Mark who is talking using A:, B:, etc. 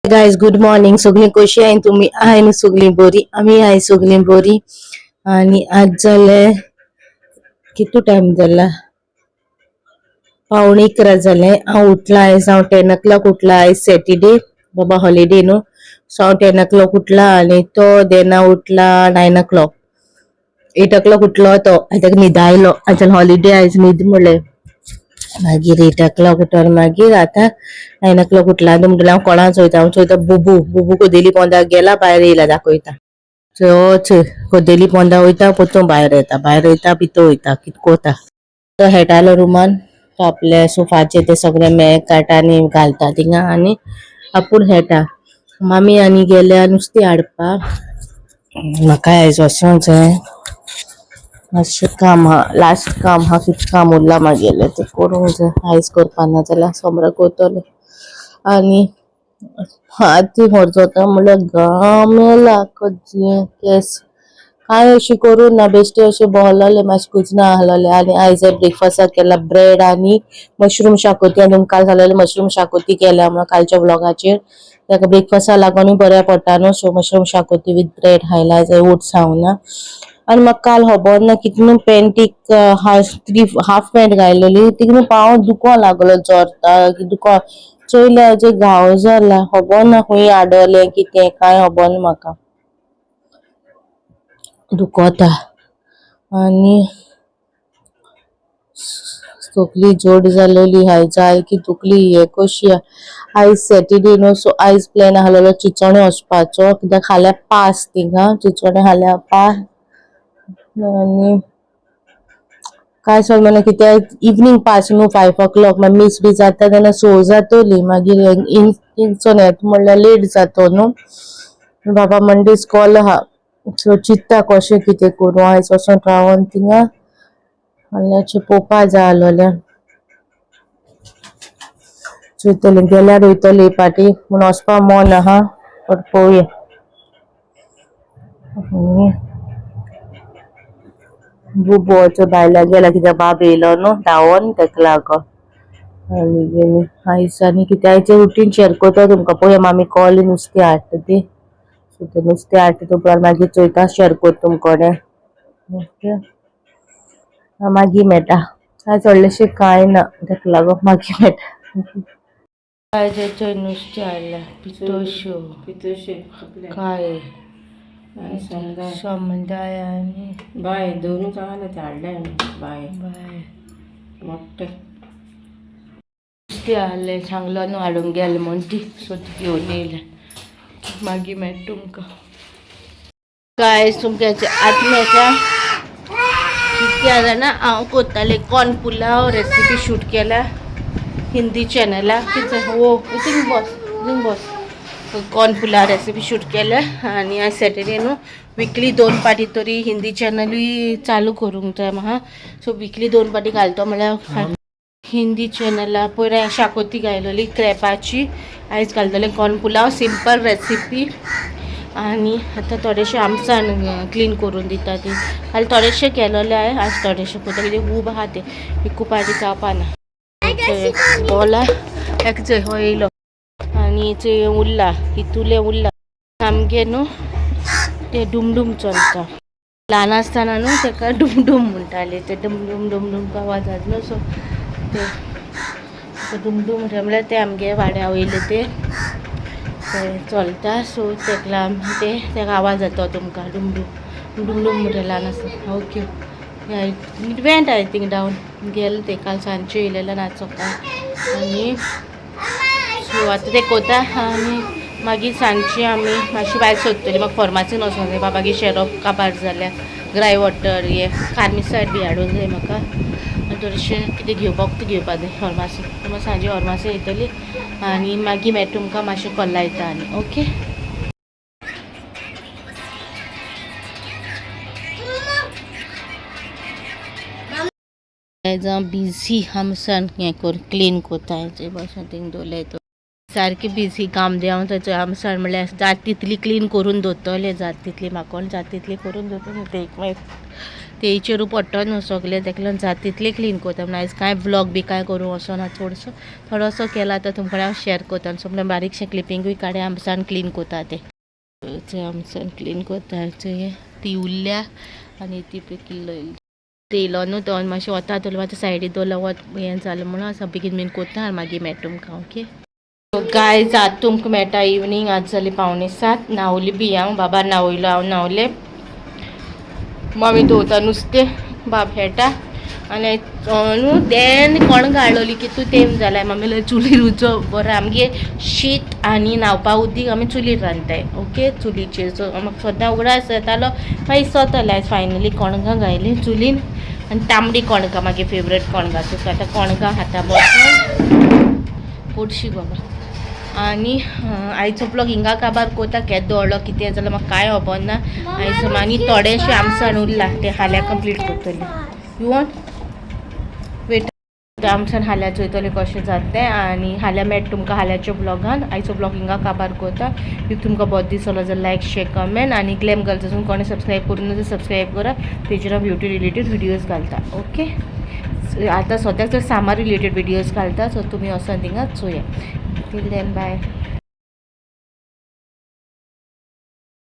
A: Guys good morning. सगळी कशी आहे तुम्ही? आहे ना सगळी बरी. आम्ही आहे सगळी बरी. आणि आज झाले किती टाइम झाला? 11:15 झाले. हांव उठला आहे. हांव 10 o'clock उठला आहे. सॅटरडे बाबा हॉलिडे न्हू. सो हांव 10 o'clock उठला आणि तो देना उठला 9 o'clock. 8 o'clock उठलो तो. ताका न्हिद आयलो. आज हॉलिडे आयज न्हिद म्हणले. मागीर 8 o'clock उठोन मागीर आता 9 o'clock उठला. आनी म्हणटलें हांव कोणा चोयता? हांव चोयता बुबू. बुबू कोदेली पोंदाक गेला, भायर येयला दाखयता. चोच कोदेली पोंदा वयता, पोतू भायर येता. भायर वयता, भितर वयता, कितें कोता. तो हेटालो रुमान. तो आपल्या सोफाचेर ते सगळे मॅग काडटा आनी घालता थिंगा आनी आपूण हेटा. मामी आनी गेल्या नुस्तें हाडपाक. म्हाका आयज वचोंक जाय. मातशें काम हा. लास्ट काम हा. कितें काम उरला म्हागेलें तें करूंक जाय. आयज करपा ना जाल्यार सोमरा करतलें. आनी आती व्हरचोता म्हणल्यार घाम येला कज्जे केस. काय अशी करून ना बेश्टे अशे भोंवलोले मातशे कुजना आहलोले. आनी आयज ब्रेकफास्टाक केला ब्रेड आनी मशरूम शाकोती. आनी काल सांगलेलें मशरूम शाकोती केल्या म्हणून कालच्या व्लॉगाचेर. ताका ब्रेकफास्टाक लागूनय बऱ्या पडटा न्हू. So mushroom xacuti with bread खायला. आयज ओट्स खावना. आनी म्हाका काल खबर ना कितें न्हू पॅन्टीक हाफ पॅन्ट घायलेली तिका न्हू पांव दुखो लागलो जोरता दुखो. चोयल्या हेजे घाव जाला. खबर ना खूंय आडोलें कितें काय खबर ना म्हाका. दुखोता आनी तकली जड जालोली हाय. जाय की तकली हे कशी आयज सॅटरडे न्हू. सो आयज प्लॅन आहलोलो चिंचोणे वचपाचो कित्याक फाल्यां पास थिंगा. चिंचोणे फाल्यां पास आनी काय सांगना कित्याक इवनिंग पास न्हू 5 o'clock. मागीर मिस बी जाता तेन्ना 6 जातली. मागीर चिंचोणे येता म्हणल्यार लेट जातो न्हू. बाबा मंडे स्कॉल आहा. सो चिंत्ता कशें कितें करूं. आयज वचोन रावन थिंगा फाल्यांचें पोवपा जाय आहलोलें. चोयतलें गेल्यार वयतलें पाटी पूण वचपा मन आहा. बट पळोवया. बुबोचो भायल्या गेला कित्याक बाब येयलो न्हू धांवोन तेका लागोन. आनी आयज आनी कितें आयचें रुटीन शेअर करता तुमकां. पळोवया मामी कॉल नुस्तें हाडटा ती. सो तें नुस्तें हाडटा तुमकां मागीर चोयता शेअर करता तुमकोडे. ओके मागीर मेळटा. आयज व्हडलेशें कांय ना तेका लागोन मागीर मेळटा. आयज चोय नुस्तें हाडल्या. पितोश्यो काय समदाय आनी बाय दोनूच आहा ते हाडले बाय मोठे नुस्तें आहलें. सांगलो न्हू हाडूंक गेले म्हूण ती. सो ती घेवन येयल्या. मागीर मेळटा तुमकां. काय तुमकां आत्म्याच्या कितें जाणा हांव कोत्तालें कॉर्न पुलाव रेसिपी शूट केल्या हिंदी चॅनलाक. कितें वो थिंग बस कॉर्न पुलाव रेसिपी शूट केल्या. आनी आज सॅटरडे न्हू. विकली 2 पाटी तरी हिंदी चॅनलूय चालू करूंक जाय म्हाका. सो विकली 2 पाटी घालतो म्हणल्यार हिंदी चॅनला पयर शाकोती घायलोली क्रॅपाची. आयज घालतलें कॉर्न पुलाव सिंपल रेसिपी. आनी आतां थोडेशें आमटाण क्लीन करून दिता ती. काल थोडेशें केलोलें हांवें. आज थोडेशें करता कित्याक खूब आहा तें एकू पाटी जावपा ना. बोला एक चोय हो येयलो आनी चोय उरला हितूलें उरला सामकें न्हू. तें डुमडुम चलता. ल्हान आसतना न्हू तेका डुमडुम म्हणटालीं. ते डुमडुम डुमडुम आवाज जाता. सो ते डुमडुम म्हणल्यार ते आमगे वाड्या वयले ते चलता. सो तेका तेका आवाज जाता तुमकां डुमडुम डुमडुम म्हणटा ल्हान आसतना. Okay event I think down गेले ते काल सांजचे येयलेले नाचोवपा. आनी सो आतां ते कोता. आनी मागीर सांजची आमी मातशी भायर सोदतली. म्हाका फॉर्मासीन वचोंक जाय. बाबागे शेरोप काबार जाल्यार ग्राय वॉटर हे कार्मिसायड बी हाडूंक जाय म्हाका. आनी थोडेशें कितें घेवपाक घेवपा जाय फॉर्मासी. तर सांजे फॉर्मासी येतली. आनी मागीर मेळटा तुमकां मातशें कॉल लायता आनी ओके. बिझी आमसान हें कर क्लीन कोता बसून थिंग दवरलें. सारकें बिझी काम देंव थंयचो आमसान म्हणल्यार जात तितली क्लीन करून दवरतलें. जात तितली म्हाका जात तितली करून दवरतलें. ते एक तेचेरू पडटो सगळे देखील जात तितले क्लीन करता म्हणजे आयज कांय ब्लॉग बी काय करूं असो ना चडसो थोडोसो केला तर तुमकां हांव शेअर करता सगळें बारीकशें क्लिपिंगूय काडे आमसान क्लीन करता ते आमसान क्लीन करता ती उरल्या आनी ती किल्लो तेलो न्हू तो मातशें वता दवरलें मातशें सायडीक दवरलें वत हें जालें म्हणून आसा बेगीन बीन करता आनी मागीर मेळटा तुमकां ओके गायज आतां तुमकां मेळटा इवनींग आज जाली 6:45 न्हांवली बी हांव बाबा न्हावयलो हांव न्हावलें मम्मी धुवता नुस्तें बाब खेळटा आनी न्हू देन कोण गाळलोली की तूं तेम जाल्यार मम्मी चुलीर उजो बरो आमगे शीत आनी न्हावपा उदीक आमी चुलीर रांदताय ओके चुलीचेर सो म्हाका सद्दां उगडास येतालो मागीर सोंतलें आयज फायनली कणगां घायलीं चुलीन आनी तांबडी कणगां म्हागे फेवरेट कणगां सो आतां कणगां खाता बसून पोटशी बाबा आनी आयचो ब्लॉग हिंगा काबार कोता केद दवरलो कितें जाल्यार म्हाका कांय खबर ना आयज आनी थोडेशें आमसान उरला ते हाल्या कंप्लीट करतली यू वॉन्ट वेट आमसान हाल्या चोयतले कशें जातलें आनी हाल्या मेळटा तुमकां हाल्याच्या ब्लॉगान आयचो ब्लॉग हिंगा काबार कोता इफ तुमकां बरो दिसलो जाल्यार लायक शेअर कमेंट आनी ग्लॅम गर्ल्सासून कोणें सबस्क्रायब करून जाल्यार सबस्क्रायब करा तेजेर ब्युटी रिलेटेड व्हिडियोज घालता ओके आतां सद्याक तर सामार रिलेटेड व्हिडियोज घालता सो तुमी वचून थिंगा चोया टिल देन बाय